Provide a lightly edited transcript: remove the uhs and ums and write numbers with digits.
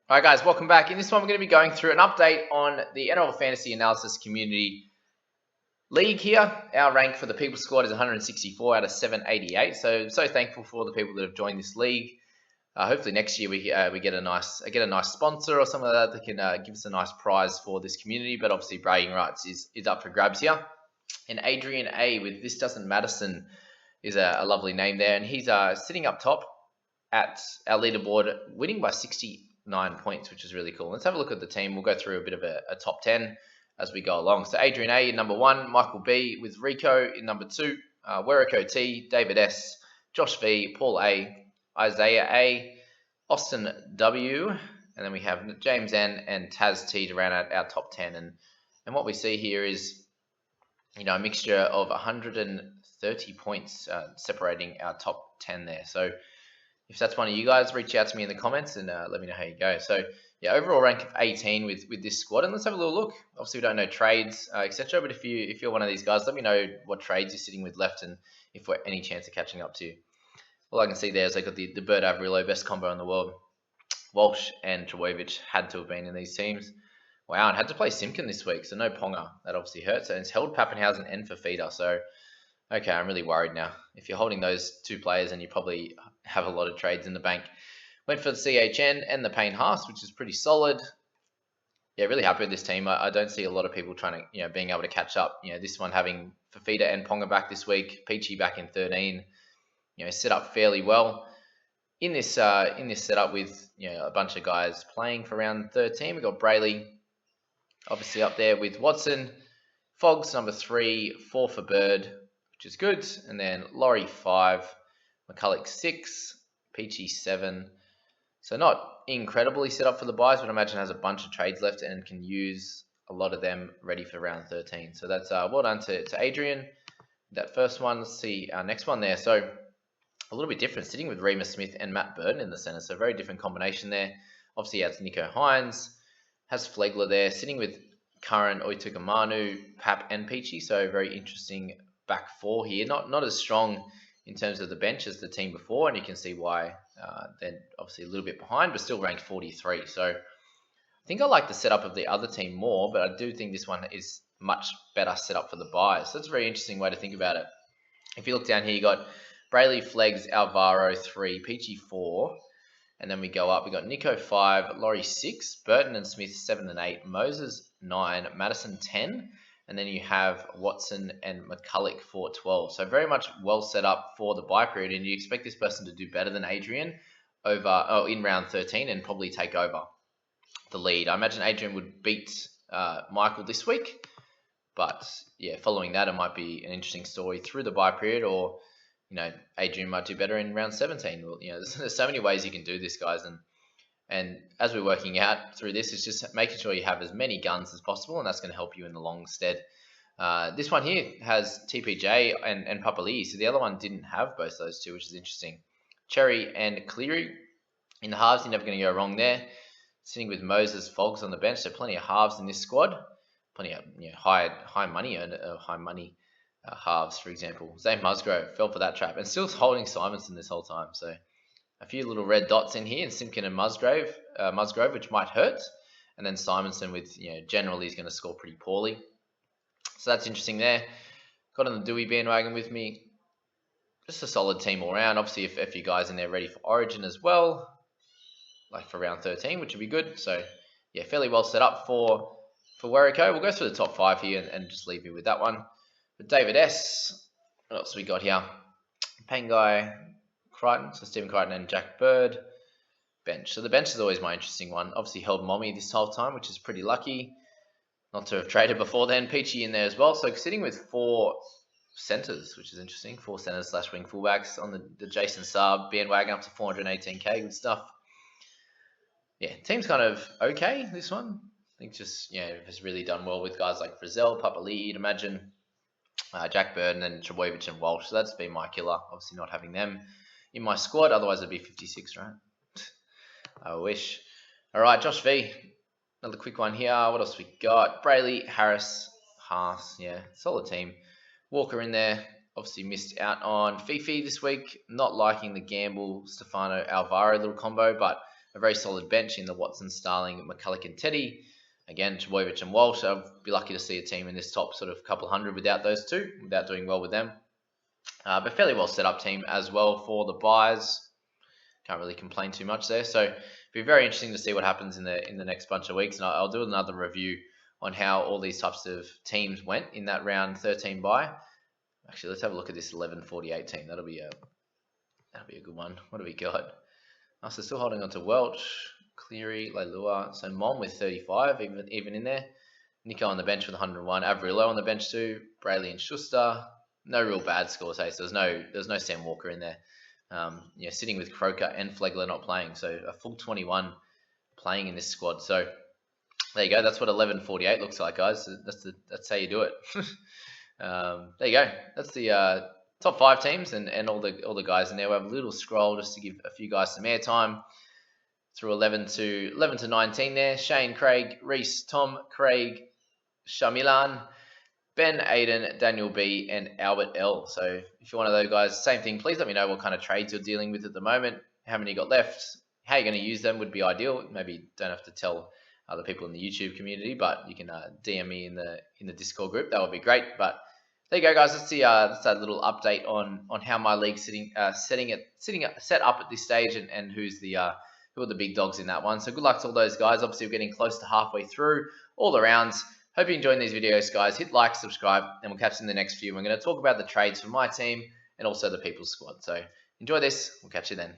Alright guys, welcome back. In this one we're going to be going through an update on the NRL Fantasy Analysis Community League here. Our rank for the People Squad is 164 out of 788, so thankful for the people that have joined this league. Hopefully next year we get a nice sponsor or something like that can give us a nice prize for this community, but obviously bragging rights is up for grabs here. And Adrian A with This Doesn't Madison is a lovely name there, and he's sitting up top at our leaderboard, winning by 69 points, which is really cool. Let's have a look at the team. We'll go through a bit of a top 10 as we go along. So Adrian A in number 1, Michael B with Rico in number 2, Werrico T, David S, Josh V, Paul A, Isaiah A, Austin W, and then we have James N and Taz T to round out our top 10. And what we see here is, a mixture of 130 points separating our top 10 there. So if that's one of you guys, reach out to me in the comments and let me know how you go. So yeah, overall rank of 18 with this squad, and let's have a little look. Obviously, we don't know trades, etc. But if you're one of these guys, let me know what trades you're sitting with left and if we're any chance of catching up to you. All I can see there is I got the Bird Averillo, best combo in the world. Walsh and Trbojevic had to have been in these teams. Wow, and had to play Simpkin this week, so no Ponga. That obviously hurts. And it's held Pappenhausen and Fafita, so okay, I'm really worried now. If you're holding those two players, and you probably have a lot of trades in the bank. Went for the CHN and the Payne Haas, which is pretty solid. Yeah, really happy with this team. I don't see a lot of people trying to, being able to catch up. This one having Fafita and Ponga back this week, Peachy back in 13. Set up fairly well. In this setup with a bunch of guys playing for round 13, we got Brayley obviously up there with Watson, Foggs number 3, 4 for Bird, which is good, and then Laurie 5, McCulloch 6, Peachy 7. So not incredibly set up for the buys, but I imagine has a bunch of trades left and can use a lot of them ready for round 13. So that's well done to Adrian. That first one. Let's see our next one there. So a little bit different, sitting with Remus Smith and Matt Burton in the centre. So very different combination there. Obviously, he has Nico Hines, has Flegler there, sitting with Curran, Oitukamanu, Pap, and Peachy. So very interesting back four here. Not as strong in terms of the bench as the team before, and you can see why they're obviously a little bit behind, but still ranked 43. So I think I like the setup of the other team more, but I do think this one is much better set up for the buys. So that's a very interesting way to think about it. If you look down here, you got Brayley, Fleggs, Alvaro 3, Peachy 4, and then we go up. We got Nico 5, Laurie 6, Burton and Smith 7 and 8, Moses 9, Madison 10, and then you have Watson and McCulloch for 12. So very much well set up for the buy period, and you expect this person to do better than Adrian in round 13 and probably take over the lead. I imagine Adrian would beat Michael this week, but yeah, following that, it might be an interesting story through the buy period, or Adrian might do better in round 17. Well, there's so many ways you can do this, guys, and as we're working out through this, it's just making sure you have as many guns as possible, and that's going to help you in the long stead. This one here has TPJ and Papali, so the other one didn't have both those two, which is interesting. Cherry and Cleary in the halves, you're never going to go wrong there. Sitting with Moses, Foggs on the bench, so plenty of halves in this squad. Plenty of high money halves, for example. Zane Musgrove fell for that trap, and still holding Simonson this whole time. So a few little red dots in here, and Simpkin and Musgrove, which might hurt. And then Simonson with, generally is going to score pretty poorly. So that's interesting there. Got on the Dewey bandwagon with me. Just a solid team all around. Obviously, if you guys in there ready for Origin as well, like for round 13, which would be good. So yeah, fairly well set up for Werrico. We'll go through the top 5 here and just leave you with that one. But David S, what else we got here? Pangai, Crichton, so Stephen Crichton and Jack Bird. Bench. So the bench is always my interesting one. Obviously held Mommy this whole time, which is pretty lucky not to have traded before then. Peachy in there as well. So sitting with 4 centres, which is interesting. 4 centres / wing fullbacks on the Jason Saab bandwagon up to 418k. Good stuff. Yeah, team's kind of okay, this one. I think just, has really done well with guys like Frizzell, Papali, you'd imagine. Jack Bird, and then Trbojevic and Walsh. So that's been my killer. Obviously not having them in my squad. Otherwise it'd be 56, right? I wish. All right, Josh V. Another quick one here. What else we got? Brayley, Harris, Haas. Yeah, solid team. Walker in there. Obviously missed out on Fifi this week. Not liking the Gamble, Stefano, Alvaro little combo, but a very solid bench in the Watson, Starling, McCulloch and Teddy. Again, Trbojevic and Walsh. I'd be lucky to see a team in this top sort of couple hundred without those two, without doing well with them. But fairly well set up team as well for the buys. Can't really complain too much there. So it'll be very interesting to see what happens in the next bunch of weeks. And I'll do another review on how all these types of teams went in that round 13 bye. Actually, let's have a look at this 11:48 team. That'll be a good one. What do we got? Oh, so still holding on to Welch, Cleary, Leilua. So Mon with 35, even in there. Nico on the bench with 101. Averillo on the bench too. Brayley and Schuster. No real bad scores, hey. So there's no Sam Walker in there. Sitting with Croker and Flegler not playing. So a full 21 playing in this squad. So there you go. That's what 11:48 looks like, guys. That's how you do it. There you go. That's the top 5 teams and all the guys in there. We'll have a little scroll just to give a few guys some airtime through 11 to 19 there. Shane, Craig, Reese, Tom, Craig, Shamilan, Ben, Aiden, Daniel B, and Albert L. So if you're one of those guys, same thing. Please let me know what kind of trades you're dealing with at the moment. How many you got left? How you're going to use them would be ideal. Maybe don't have to tell other people in the YouTube community, but you can DM me in the Discord group. That would be great. But there you go, guys. That's that little update on how my league's set up at this stage and who are the big dogs in that one. So good luck to all those guys. Obviously, we're getting close to halfway through all the rounds. Hope you're enjoying these videos, guys. Hit like, subscribe, and we'll catch you in the next few. We're going to talk about the trades for my team and also the People's Squad. So enjoy this. We'll catch you then.